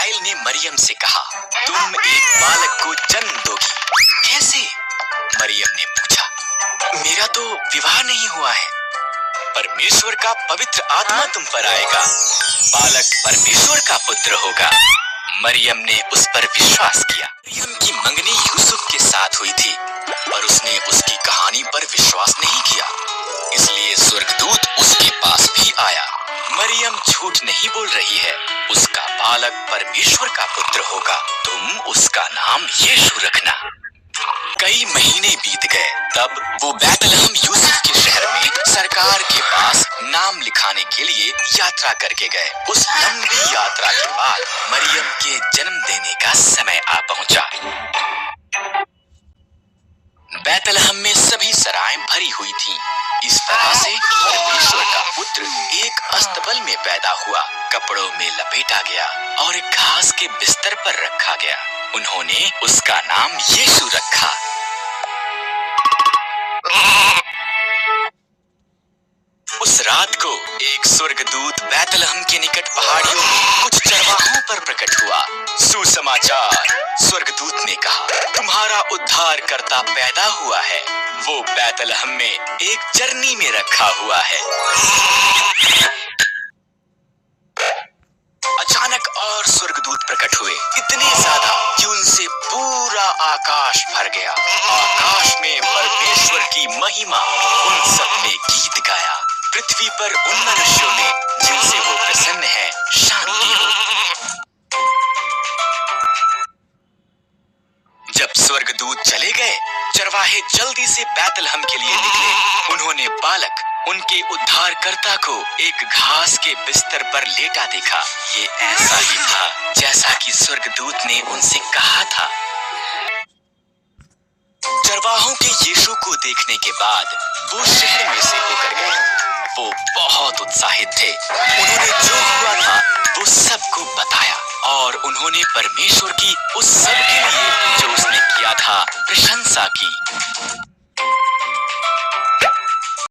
जिब्राइल ने मरियम से कहा, तुम एक बालक को जन्म दोगी। कैसे? मरियम ने पूछा, मेरा तो विवाह नहीं हुआ है। परमेश्वर का पवित्र आत्मा तुम पर आएगा, बालक परमेश्वर का पुत्र होगा। मरियम ने उस पर विश्वास किया। मरियम की मंगनी यूसुफ के साथ हुई थी, पर उसने उसकी कहानी पर विश्वास नहीं किया, इसलिए स्वर्गदूत उसके पास भी आया। मरियम झूठ नहीं बोल रही है, उसका बालक परमेश्वर का पुत्र होगा, तुम उसका नाम यीशु रखना। कई महीने बीत गए, तब वो बैतलहम यूसुफ के शहर में सरकार के पास नाम लिखाने के लिए यात्रा करके गए। उस लंबी यात्रा के बाद मरियम के जन्म देने का समय आ पहुंचा। बैतलहम में सभी सराएं भरी हुई थीं। इस तरह से परमेश्वर का पुत्र एक अस्तबल में पैदा हुआ, कपड़ों में लपेटा गया और एक घास के बिस्तर पर रखा गया। उन्होंने उसका नाम यीशु रखा। उस रात को एक स्वर्गदूत बैतलहम के निकट पहाड़ियों में कुछ चरवाहों पर प्रकट हुआ। सुसमाचार, स्वर्गदूत ने कहा, तुम्हारा उद्धारकर्ता पैदा हुआ है, वो बैतलहम में एक चरनी में रखा हुआ है। अचानक और स्वर्गदूत प्रकट हुए, इतने ज्यादा कि उनसे पूरा आकाश भर गया। आकाश में परमेश्वर की महिमा, उन सब ने गीत गाया। पृथ्वी पर उन मनुष्यों ने जिनसे वो प्रसन्न है शांति हो। जब स्वर्गदूत चले गए, चरवाहे जल्दी से बैतलहम के लिए निकले। उन्होंने बालक, उनके उद्धारकर्ता को एक घास के बिस्तर पर लेटा देखा। ये ऐसा ही था जैसा कि स्वर्गदूत ने उनसे कहा था। चरवाहों के यीशु को देखने के बाद वो शहर में से होकर गए। वो बहुत उत्साहित थे। उन्होंने जो हुआ था वो सबको बताया और उन्होंने परमेश्वर की उस सब के लिए जो उसने किया था प्रशंसा की।